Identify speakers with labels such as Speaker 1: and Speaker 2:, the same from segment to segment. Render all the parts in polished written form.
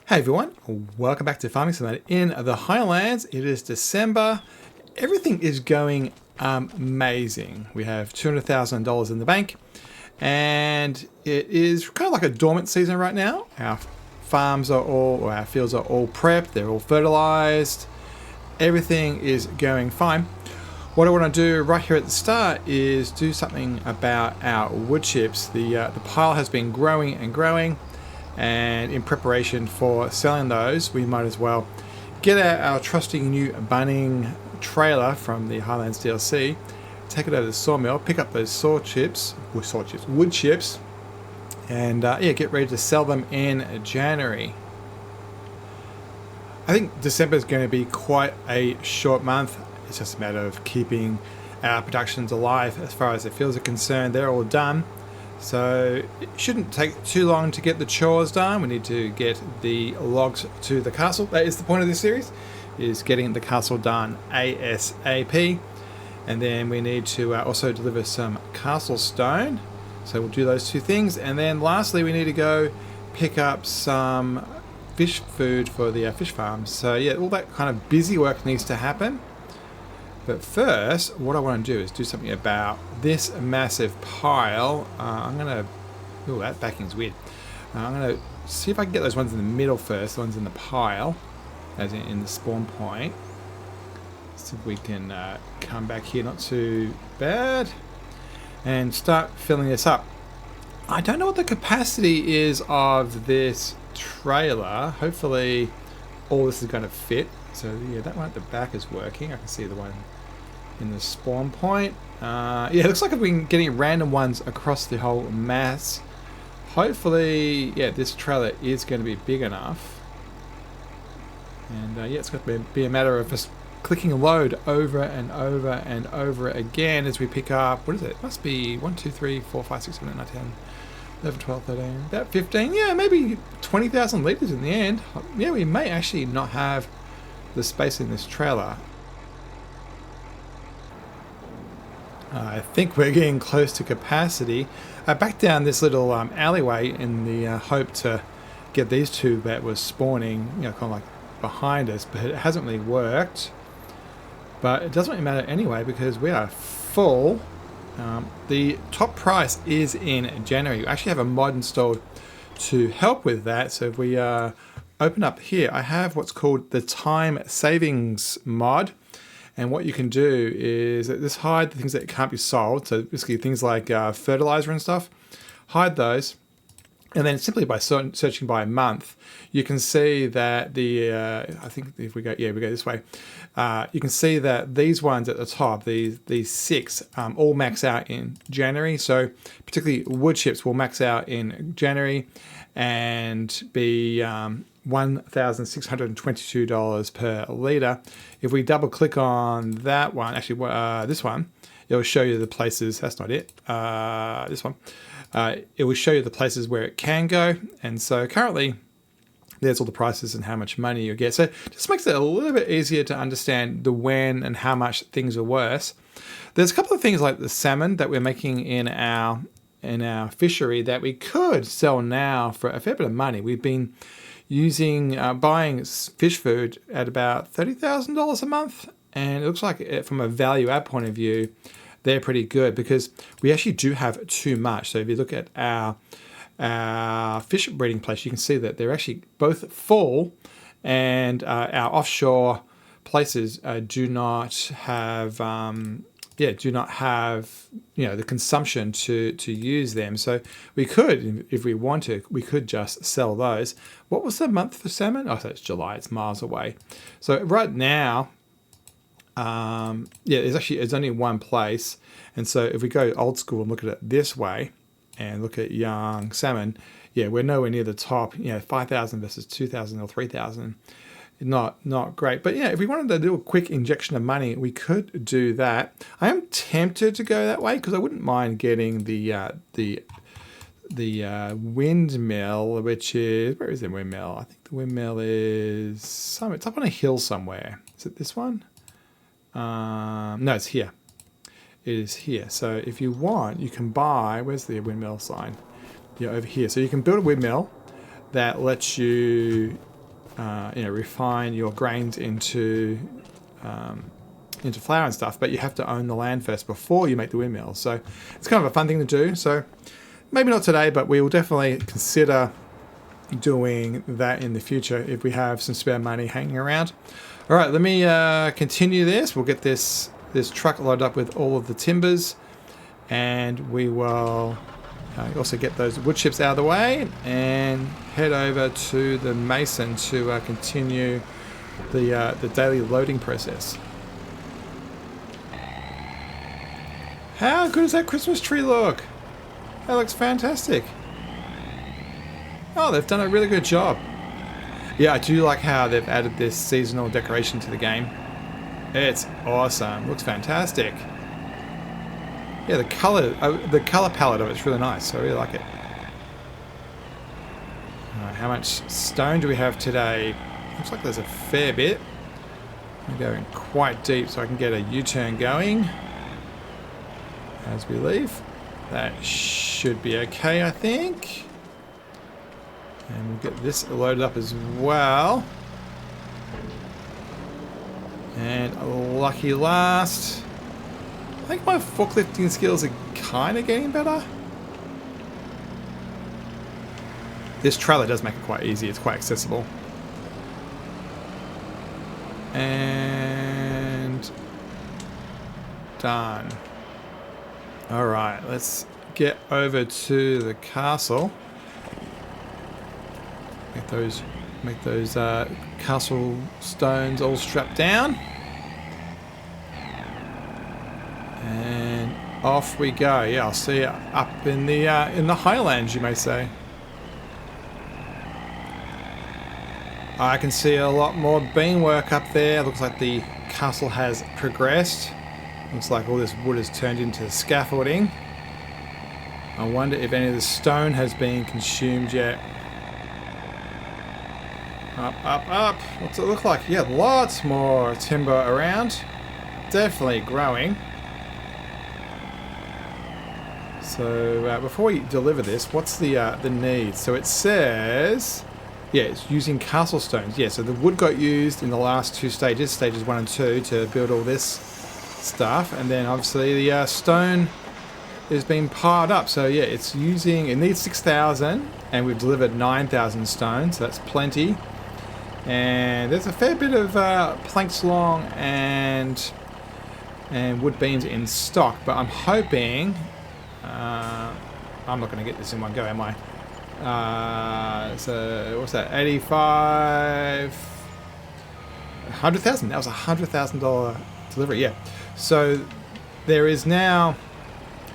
Speaker 1: Hey everyone, welcome back to Farming Simulator in the Highlands. It is December. Everything is going amazing. We have $200,000 in the bank and it is kind of like a dormant season right now. Our farms are all, or our fields are all prepped, they're all fertilized. Everything is going fine. What I want to do right here at the start is do something about our wood chips. The pile has been growing and growing. And in preparation for selling those, we might as well get out our trusty new bunning trailer from the Highlands DLC, take it over to the sawmill, pick up those wood chips, and yeah, get ready to sell them in January. I think December is going to be quite a short month. It's just a matter of keeping our productions alive. As far as the fields are concerned, they're all done. So it shouldn't take too long to get the chores done. We need to get the logs to the castle. That is the point of this series, is getting the castle done ASAP. And then we need to also deliver some castle stone. So we'll do those two things. And then lastly, we need to go pick up some fish food for the fish farms. So yeah, all that kind of busy work needs to happen. But first, what I want to do is do something about this massive pile. I'm going to... Oh, that backing's weird. I'm going to see if I can get those ones in the middle first, the ones in the pile, as in the spawn point. See if we can come back here, not too bad, and start filling this up. I don't know what the capacity is of this trailer. Hopefully all this is going to fit. So yeah, that one at the back is working. I can see the one in the spawn point. Yeah, it looks like I've been getting random ones across the whole mass. Hopefully, yeah, this trailer is going to be big enough. And yeah, it's going to be a matter of just clicking load over and over and over again as we pick up, what is it? It must be 1, 2, 3, 4, 5, 6, 7, 8, 9, 10, 11, 12, 13, about 15. Yeah, maybe 20,000 litres in the end. Yeah, we may actually not have the space in this trailer. I think we're getting close to capacity. Back down this little alleyway in the hope to get these two that were spawning, you know, kind of like behind us, but it hasn't really worked. But it doesn't really matter anyway because we are full. The top price is in January. We actually have a mod installed to help with that. So if we open up here, I have what's called the time savings mod. And what you can do is just hide the things that can't be sold. So basically things like fertilizer and stuff, hide those. And then simply by searching by month, you can see that the, I think if we go, yeah, we go this way. You can see that these ones at the top, these 6, all max out in January. So particularly wood chips will max out in January and be $1,622 per litre. If we double click on that one, actually this one, it will show you the places, that's not it, this one. It will show you the places where it can go. And so currently there's all the prices and how much money you get. So it just makes it a little bit easier to understand the when and how much things are worth. There's a couple of things like the salmon that we're making in our fishery that we could sell now for a fair bit of money. We've been using buying fish food at about $30,000 a month, and it looks like from a value add point of view, they're pretty good because we actually do have too much. So if you look at our fish breeding place, you can see that they're actually both full, and our offshore places do not have the consumption to use them. So we could, if we want to, we could just sell those. What was the month for salmon? Oh, so it's July. It's miles away. So right now, yeah, there's only one place. And so if we go old school and look at it this way and look at young salmon, yeah, we're nowhere near the top. You know, 5,000 versus 2,000 or 3,000. Not great. But yeah, if we wanted to do a quick injection of money, we could do that. I am tempted to go that way because I wouldn't mind getting the windmill, which is, where is the windmill? I think the windmill is it's up on a hill somewhere. Is it this one? No, it's here. It is here. So if you want, you can buy, where's the windmill sign? Yeah, over here. So you can build a windmill that lets you refine your grains into flour and stuff, but you have to own the land first before you make the windmill. So it's kind of a fun thing to do. So maybe not today, but we will definitely consider doing that in the future if we have some spare money hanging around. All right, let me continue this. We'll get this truck loaded up with all of the timbers, and we will also get those wood chips out of the way and head over to the mason to continue the daily loading process. How good does that Christmas tree look? That looks fantastic. Oh, they've done a really good job. Yeah, I do like how they've added this seasonal decoration to the game. It's awesome. Looks fantastic. Yeah, the color palette of it's really nice. So I really like it. Alright, how much stone do we have today? Looks like there's a fair bit. I'm going quite deep so I can get a U-turn going as we leave. That should be okay, I think. And we'll get this loaded up as well. And lucky last. I think my forklifting skills are kind of getting better. This trailer does make it quite easy. It's quite accessible. And done. Alright, let's get over to the castle. Make those castle stones all strapped down. And off we go. Yeah, I'll see you up in the Highlands, you may say. I can see a lot more beamwork up there. Looks like the castle has progressed. Looks like all this wood has turned into scaffolding. I wonder if any of the stone has been consumed yet. Up, up, up. What's it look like? Yeah, lots more timber around. Definitely growing. So before we deliver this, what's the need? So it says, yeah, it's using castle stones. Yeah, so the wood got used in the last two stages, stages 1 and 2, to build all this stuff, and then obviously the stone is being piled up. So yeah, it needs 6,000, and we've delivered 9,000 stone, so that's plenty. And there's a fair bit of planks long and wood beams in stock, but I'm hoping I'm not going to get this in one go, am I? So what's that? 85, 100,000. That was $100,000 delivery. Yeah. So there is now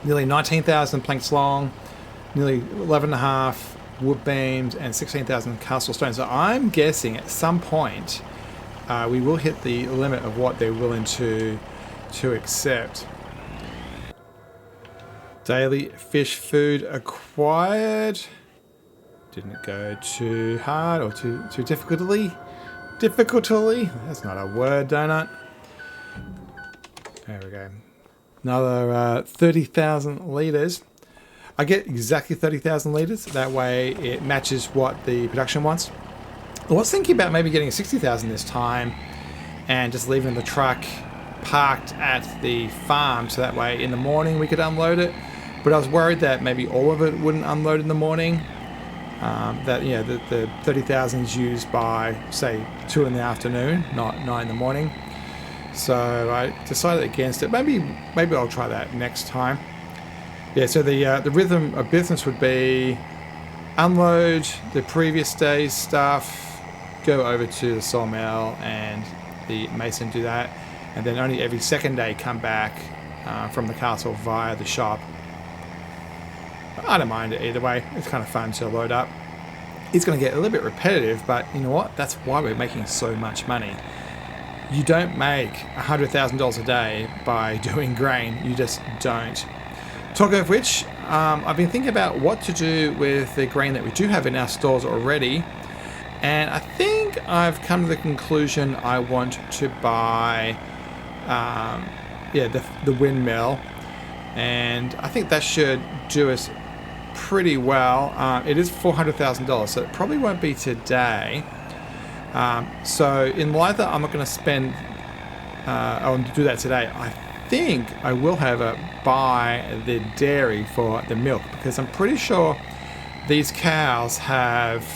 Speaker 1: nearly 19,000 planks long, nearly 11.5 wood beams, and 16,000 castle stones. So I'm guessing at some point we will hit the limit of what they're willing to accept. Daily fish food acquired. Didn't go too hard or too difficultly. That's not a word, donut. There we go. Another 30,000 litres. I get exactly 30,000 litres. That way it matches what the production wants. I was thinking about maybe getting 60,000 this time and just leaving the truck parked at the farm, so that way in the morning we could unload it. But I was worried that maybe all of it wouldn't unload in the morning. The 30,000 is used by, say, 2 in the afternoon, not 9 in the morning. So I decided against it. Maybe I'll try that next time. Yeah, so the rhythm of business would be unload the previous day's stuff, go over to the sawmill and the mason do that, and then only every second day come back from the castle via the shop. I don't mind it either way. It's kind of fun to load up. It's going to get a little bit repetitive, but you know what? That's why we're making so much money. You don't make $100,000 a day by doing grain. You just don't. Talking of which, I've been thinking about what to do with the grain that we do have in our stores already, and I think I've come to the conclusion I want to buy the windmill, and I think that should do us pretty well. It is $400,000, so it probably won't be today. So in light that I'm not going to spend, I'll do that today. I think I will have a buy the dairy for the milk, because I'm pretty sure these cows have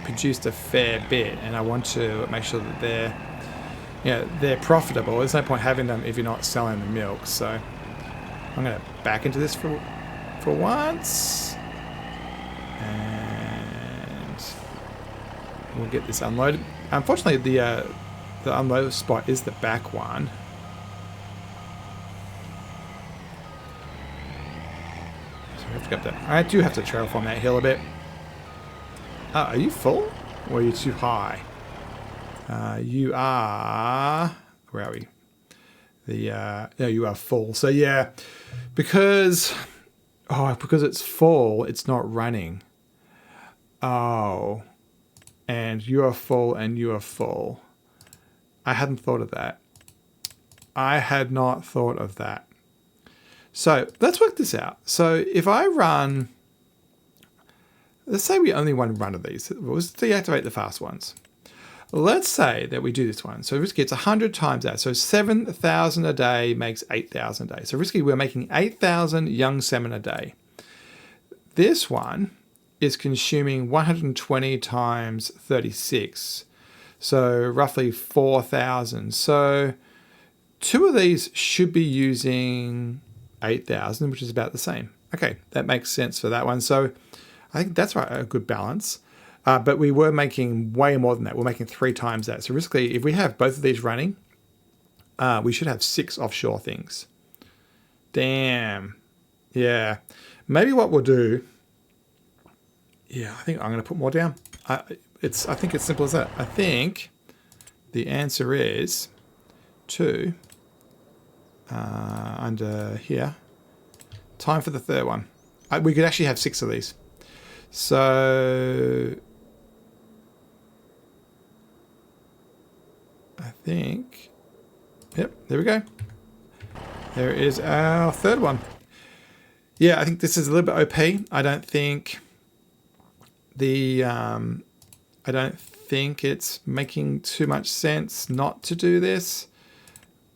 Speaker 1: produced a fair bit, and I want to make sure that they're profitable. There's no point having them if you're not selling the milk. So I'm going to back into this for once, and we'll get this unloaded. Unfortunately, the unload spot is the back one. So we have to go up there. I do have to trail from that hill a bit. Are you full? Or are you too high? You are... Where are we? No, you are full. So yeah, because it's full, it's not running. Oh. And you are full and you are full. I hadn't thought of that. I had not thought of that. So let's work this out. So if I run, let's say we only one run of these. Let's deactivate the fast ones. Let's say that we do this one. So Risky gets 100 times that. So 7,000 a day makes 8,000 a day. So Risky, we're making 8,000 young salmon a day. This one is consuming 120 times 36. So roughly 4,000. So two of these should be using 8,000, which is about the same. Okay, that makes sense for that one. So I think that's right, a good balance. But we were making way more than that. We're making 3 times that. So basically, if we have both of these running, we should have 6 offshore things. Damn. Yeah. Maybe what we'll do... Yeah, I think I'm going to put more down. I think it's simple as that. I think the answer is 2 under here. Time for the third one. We could actually have 6 of these. So I think, yep, there we go. There is our third one. Yeah, I think this is a little bit OP. I don't think it's making too much sense not to do this.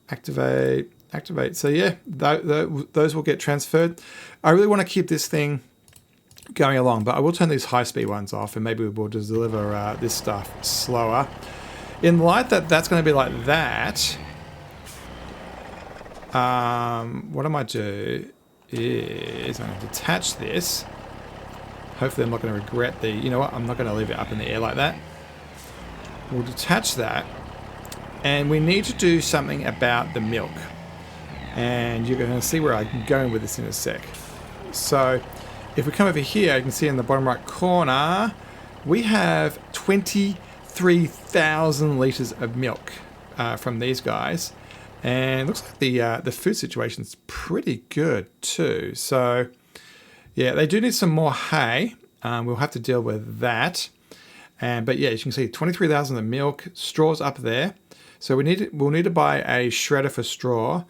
Speaker 1: Activate. So yeah, those will get transferred. I really want to keep this thing going along, but I will turn these high-speed ones off, and maybe we'll just deliver this stuff slower. In light that that's going to be like that, what I might do is I'm going to detach this. Hopefully I'm not going to regret the... You know what? I'm not going to leave it up in the air like that. We'll detach that. And we need to do something about the milk. And you're going to see where I'm going with this in a sec. So if we come over here, you can see in the bottom right corner, we have 23,000 litres of milk from these guys. And it looks like the food situation is pretty good too. So yeah, they do need some more hay. We'll have to deal with that. But yeah, as you can see, 23,000 of milk, straw's up there. So we'll need to buy a shredder for straw,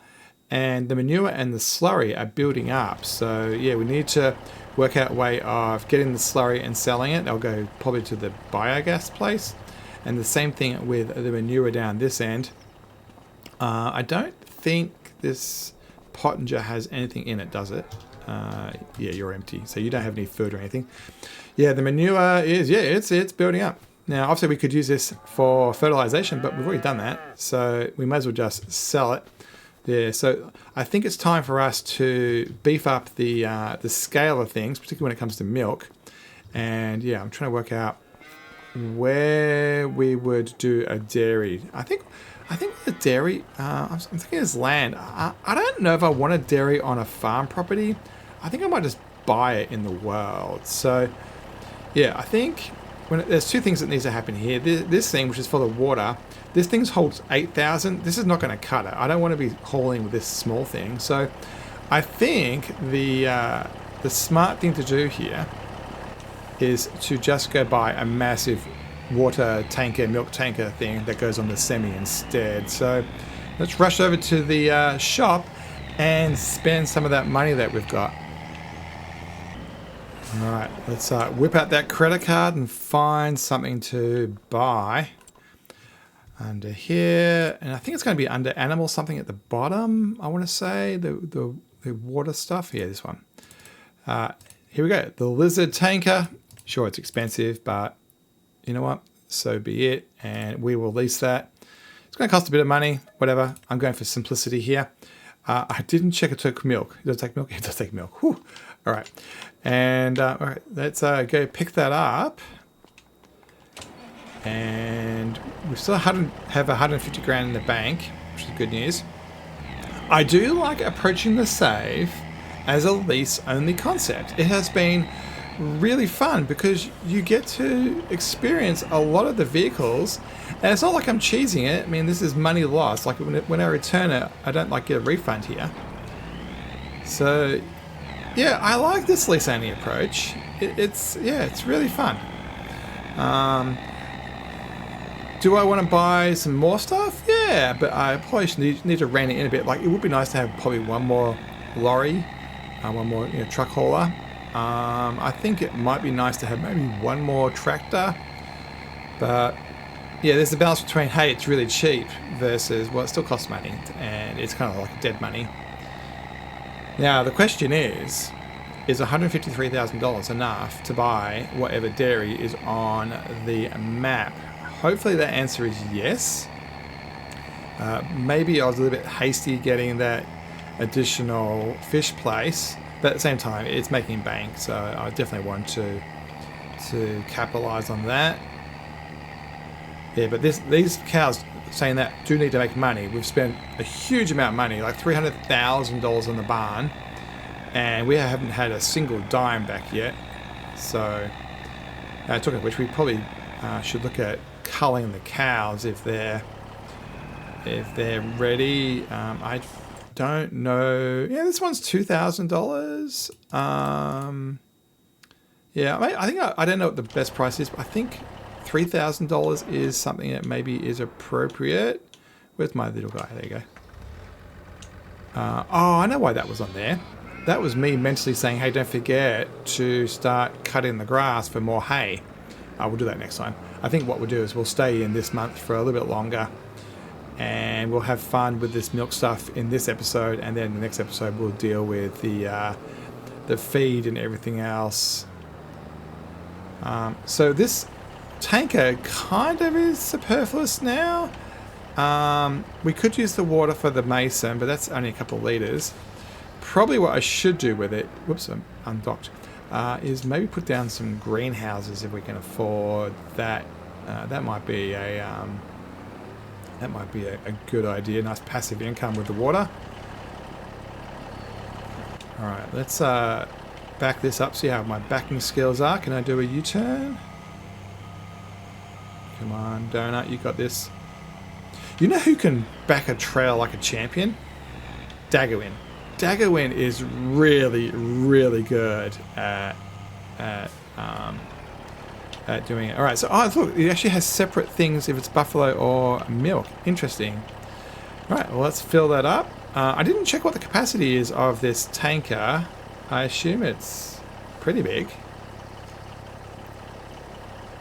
Speaker 1: and the manure and the slurry are building up. So yeah, we need to work out a way of getting the slurry and selling it. I'll go probably to the biogas place. And the same thing with the manure down this end. I don't think this pottinger has anything in it, does it? Yeah, you're empty, so you don't have any food or anything. Yeah, the manure is, yeah, it's building up. Now, obviously we could use this for fertilization, but we've already done that, so we might as well just sell it. Yeah, so I think it's time for us to beef up the scale of things, particularly when it comes to milk. And yeah, I'm trying to work out where we would do a dairy. I think the dairy, I'm thinking there's land. I don't know if I want a dairy on a farm property. I think I might just buy it in the world. So yeah, I think there's 2 things that needs to happen here. This thing, which is for the water, this thing holds 8,000. This is not going to cut it. I don't want to be hauling with this small thing. So I think the smart thing to do here is to just go buy a massive water tanker, milk tanker thing that goes on the semi instead. So let's rush over to the shop and spend some of that money that we've got. All right, let's whip out that credit card and find something to buy. under here, and I think it's going to be under animal something at the bottom. I want to say the water stuff. Yeah, this one. Here we go. The lizard tanker. Sure, it's expensive, but you know what? So be it. And we will lease that. It's going to cost a bit of money. Whatever. I'm going for simplicity here. I didn't check it took milk. Does it take milk? It does take milk. Whew. All right. And all right, let's go pick that up. And we still have 150 grand in the bank, which is good news. I do like approaching the save as a lease-only concept. It has been really fun because you get to experience a lot of the vehicles, and it's not like I'm cheesing it. I mean, this is money lost. Like when I return it, I don't like get a refund here. So, yeah, I like this lease-only approach. It's really fun. Do I want to buy some more stuff? Yeah, but I probably should need to rein it in a bit. Like, it would be nice to have probably one more lorry, one more truck hauler. I think it might be nice to have maybe one more tractor. But, yeah, there's a balance between, hey, it's really cheap versus, well, it still costs money. And it's kind of like dead money. Now, the question is $153,000 enough to buy whatever dairy is on the map? Hopefully that answer is yes. Maybe I was a little bit hasty getting that additional fish place, but at the same time, it's making bank, so I definitely want to capitalize on that. Yeah, but these cows, saying that, do need to make money. We've spent a huge amount of money, like $300,000 on the barn, and we haven't had a single dime back yet. So, talking of which, we probably should look at culling the cows if they're ready. I don't know. Yeah, this one's $2,000. Yeah, I think I don't know what the best price is, but I think $3,000 is something that maybe is appropriate. Where's my little guy? There you go. Oh, I know why that was on there. That was me mentally saying, hey, don't forget to start cutting the grass for more hay. We'll do that next time. I think what we'll do is we'll stay in this month for a little bit longer, and we'll have fun with this milk stuff in this episode, and then the next episode we'll deal with the feed and everything else. So this tanker kind of is superfluous now. We could use the water for the mason, but that's only a couple of litres. Probably what I should do with it, whoops, I'm undocked, is maybe put down some greenhouses if we can afford that. That might be a good idea. Nice passive income with the water. All right, let's back this up. See how my backing skills are. Can I do a U-turn? Come on, Donut, you got this. You know who can back a trail like a champion? Daggerwin. Daggerwin is really, really good at doing it. All right, so look, it actually has separate things if it's buffalo or milk. Interesting. All right, well, let's fill that up. I didn't check what the capacity is of this tanker. I assume it's pretty big.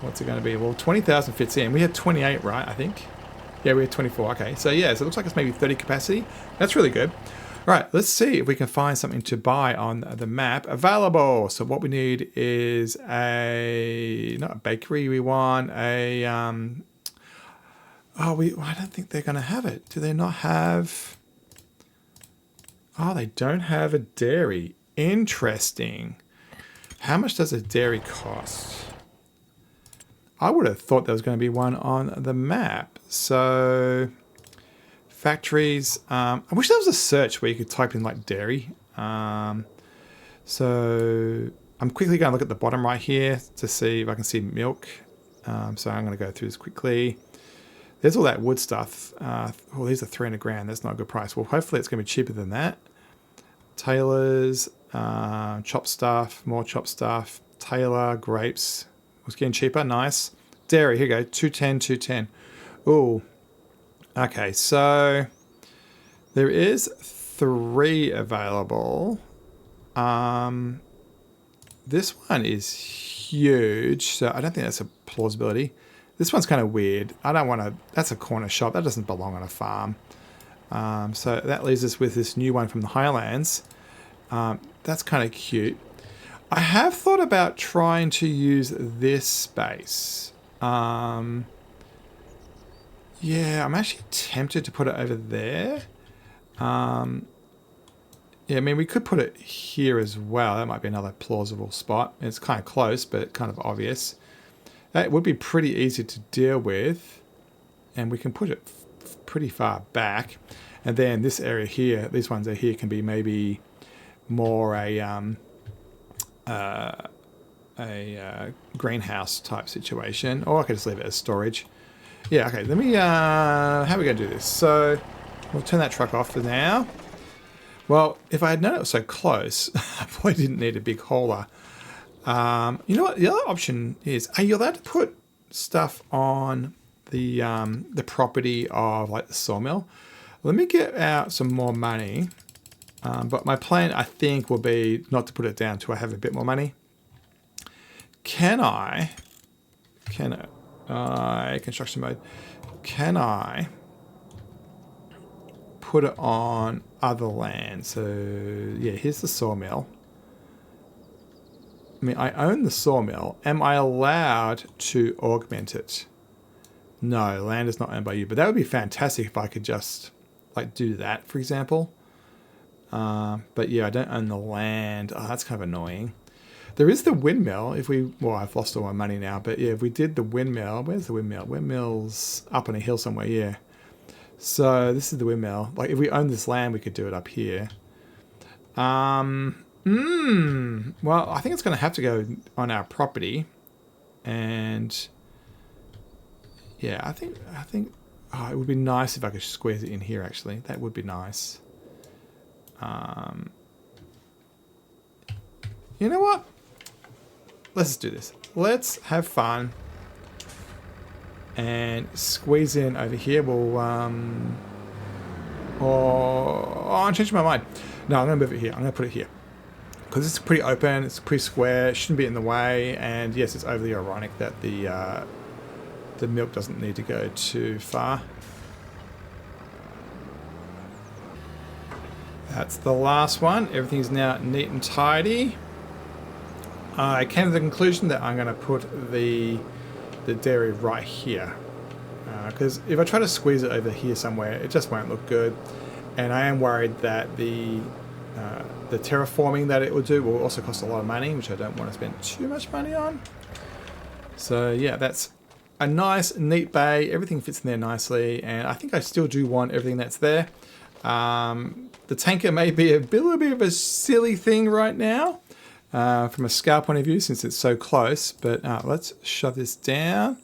Speaker 1: What's it going to be? Well, 20,000 fits in. We had 28, right, I think? Yeah, we had 24. Okay, so yeah, so it looks like it's maybe 30 capacity. That's really good. All right, let's see if we can find something to buy on the map available. So what we need is not a bakery. We want a I don't think they're going to have it. Do they not have? Oh, they don't have a dairy. Interesting. How much does a dairy cost? I would have thought there was going to be one on the map. So factories. I wish there was a search where you could type in like dairy. So I'm quickly going to look at the bottom right here to see if I can see milk. So I'm going to go through this quickly. There's all that wood stuff. Oh, these are 300 grand. That's not a good price. Well, hopefully it's going to be cheaper than that. Tailors, chop stuff, more chop stuff. Tailor, grapes. It's getting cheaper. Nice. Dairy, here you go. 210, 210. Ooh. Okay, so there is 3 available. This one is huge, so I don't think that's a plausibility. This one's kind of weird. I don't want to... That's a corner shop. That doesn't belong on a farm. So that leaves us with this new one from the Highlands. That's kind of cute. I have thought about trying to use this space. Yeah, I'm actually tempted to put it over there. Yeah, I mean, we could put it here as well. That might be another plausible spot. It's kind of close, but kind of obvious. That would be pretty easy to deal with. And we can put it pretty far back. And then this area here, these ones are here, can be maybe more a greenhouse type situation. Or I could just leave it as storage. Yeah, okay, let me, how are we going to do this? So, we'll turn that truck off for now. Well, if I had known it was so close, I probably didn't need a big hauler. You know what? The other option is, are you allowed to put stuff on the property of like the sawmill? Let me get out some more money. But my plan, I think, will be not to put it down till I have a bit more money. Can I, construction mode, can I put it on other land? So yeah, here's the sawmill. I mean, I own the sawmill. Am I allowed to augment it? No, land is not owned by you, but that would be fantastic if I could just like do that, for example. But yeah, I don't own the land. Oh, that's kind of annoying. There is the windmill. If we, well, I've lost all my money now, but yeah, if we did the windmill, where's the windmill? Windmill's up on a hill somewhere, yeah. So this is the windmill. Like if we own this land, we could do it up here. Well, I think it's going to have to go on our property. And yeah, I think oh, it would be nice if I could squeeze it in here actually. That would be nice. You know what? Let's just do this. Let's have fun and squeeze in over here. We'll I'm changing my mind. No, I'm gonna move it here. I'm gonna put it here because it's pretty open. It's pretty square. It shouldn't be in the way. And yes, it's overly ironic that the milk doesn't need to go too far. That's the last one. Everything's now neat and tidy. I came to the conclusion that I'm going to put the dairy right here. Because if I try to squeeze it over here somewhere, it just won't look good. And I am worried that the terraforming that it will do will also cost a lot of money, which I don't want to spend too much money on. So yeah, that's a nice, neat bay. Everything fits in there nicely. And I think I still do want everything that's there. The tanker may be a little bit of a silly thing right now from a scale point of view since it's so close, but let's shove this down.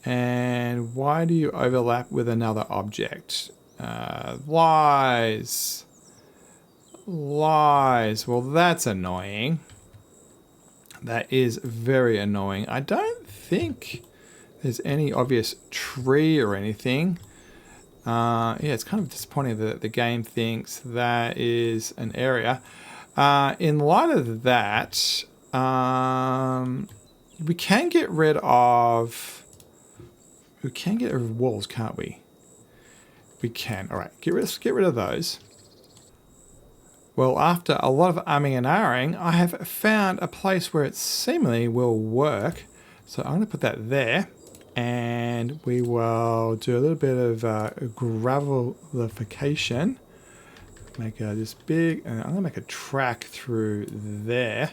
Speaker 1: And why do you overlap with another object? Lies. Well, that's annoying. That is very annoying. I don't think there's any obvious tree or anything. Yeah, it's kind of disappointing that the game thinks that is an area. In light of that, we can get rid of walls, can't we? We can. All right, get rid of those. Well, after a lot of umming and ahhing, I have found a place where it seemingly will work. So I'm going to put that there. And we will do a little bit of gravelification. Make this big, and I'm going to make a track through there.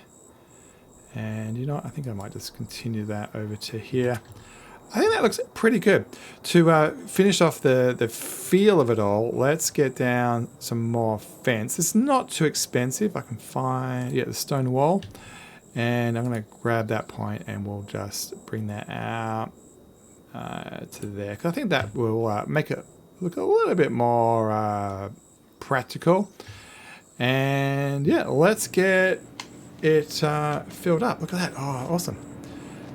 Speaker 1: And you know what? I think I might just continue that over to here. I think that looks pretty good. To finish off the feel of it all, let's get down some more fence. It's not too expensive. I can find, yeah, the stone wall. And I'm going to grab that point and we'll just bring that out. To there, because I think that will make it look a little bit more practical. And yeah, let's get it filled up. Look at that. Oh, awesome.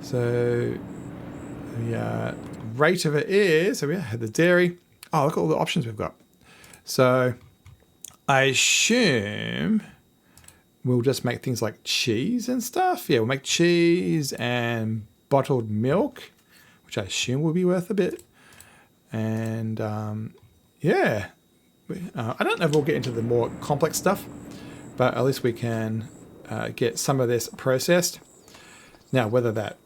Speaker 1: So the rate of it is, so we have the dairy. Oh, look at all the options we've got. So I assume we'll just make things like cheese and stuff. Yeah, we'll make cheese and bottled milk, which I assume will be worth a bit. And yeah, I don't know if we'll get into the more complex stuff, but at least we can get some of this processed. Now, whether that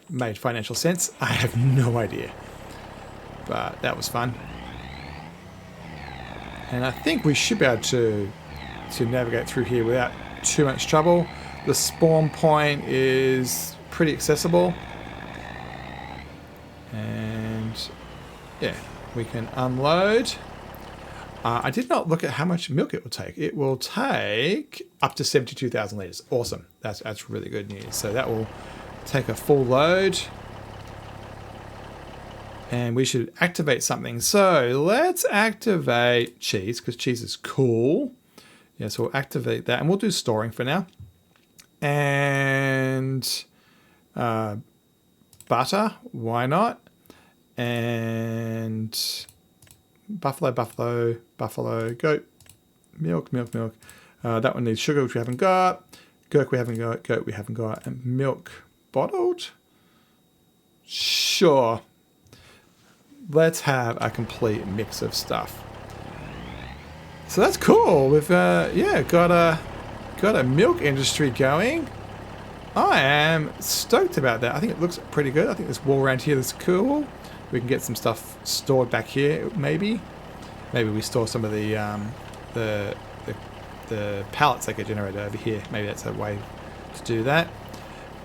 Speaker 1: made financial sense, I have no idea. But that was fun. And I think we should be able to navigate through here without too much trouble. The spawn point is pretty accessible. And yeah, we can unload. I did not look at how much milk it will take. It will take up to 72,000 litres. Awesome. That's really good news. So that will take a full load. And we should activate something. So let's activate cheese, because cheese is cool. Yeah, so we'll activate that. And we'll do storing for now. And butter, why not? And buffalo, goat, milk. That one needs sugar, which we haven't got. Gurk we haven't got. Goat we haven't got. And milk bottled? Sure. Let's have a complete mix of stuff. So that's cool. We've yeah, got a milk industry going. I am stoked about that. I think it looks pretty good. I think this wall around here is cool. We can get some stuff stored back here, maybe. Maybe we store some of the pallets that get generated over here. Maybe that's a way to do that.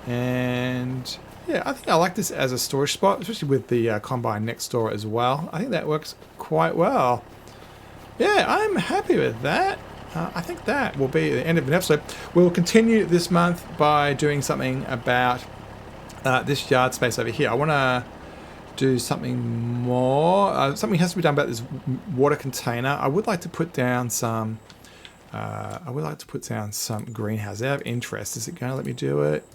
Speaker 1: And yeah, I think I like this as a storage spot, especially with the combine next door as well. I think that works quite well. Yeah, I'm happy with that. I think that will be the end of an episode. We'll continue this month by doing something about this yard space over here. I want to do something more. Something has to be done about this water container. I would like to put down some. Greenhouses out of interest. Is it going to let me do it?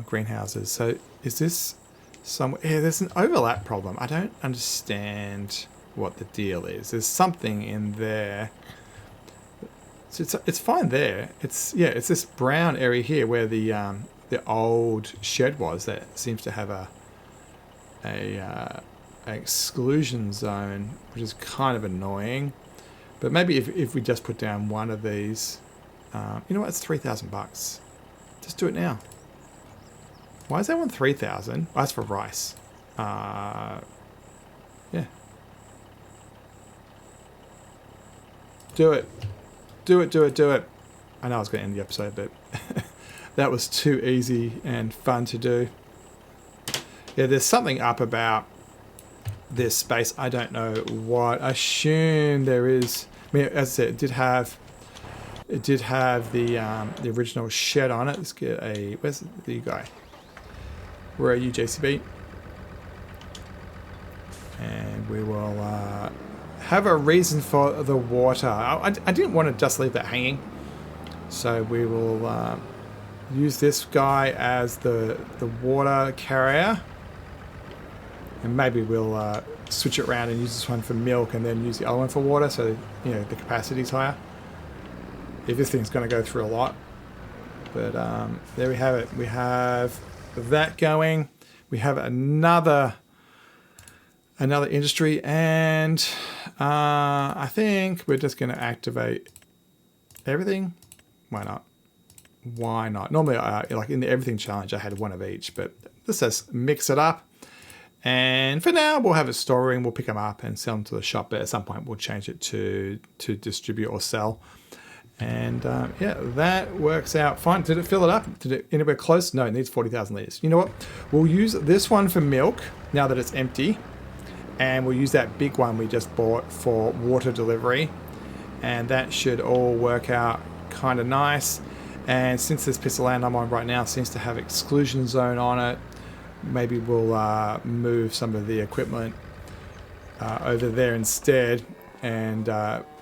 Speaker 1: Greenhouses. So is this somewhere? Yeah, there's an overlap problem. I don't understand what the deal is. There's something in there. So it's fine there. It's this brown area here where the old shed was that seems to have a exclusion zone, which is kind of annoying. But maybe if we just put down one of these, you know what? It's $3,000. Just do it now. Why is that one 3,000? Oh, that's for rice. Yeah. Do it. Do it. I know I was going to end the episode, but that was too easy and fun to do. Yeah, there's something up about this space. I don't know what. I assume there is. I mean, as I said, it did have the original shed on it. Let's get a. Where's the guy? Where are you, JCB? And we will have a reason for the water. I didn't want to just leave that hanging, so we will use this guy as the water carrier, and maybe we'll switch it around and use this one for milk, and then use the other one for water, so you know the capacity's higher. If this thing's going to go through a lot, but there we have it. We have that going. We have another industry, and I think we're just going to activate everything. Why not? Normally, like in the everything challenge, I had one of each, but let's just mix it up. And for now, we'll have it storing. We'll pick them up and sell them to the shop, but at some point, we'll change it to distribute or sell. And yeah, that works out fine. Did it fill it up? Did it anywhere close? No, it needs 40,000 litres. You know what? We'll use this one for milk now that it's empty. And we'll use that big one we just bought for water delivery. And that should all work out kind of nice. And since this piece of land I'm on right now seems to have exclusion zone on it, maybe we'll move some of the equipment over there instead, and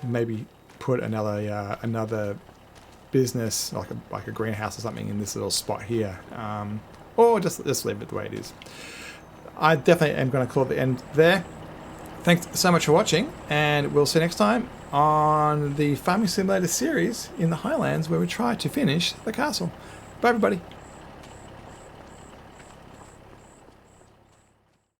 Speaker 1: maybe put another business like a greenhouse or something in this little spot here, or just leave it the way it is. I definitely am going to call it the end there. Thanks so much for watching, and we'll see you next time on the Farming Simulator series in the Highlands, where we try to finish the castle. Bye everybody.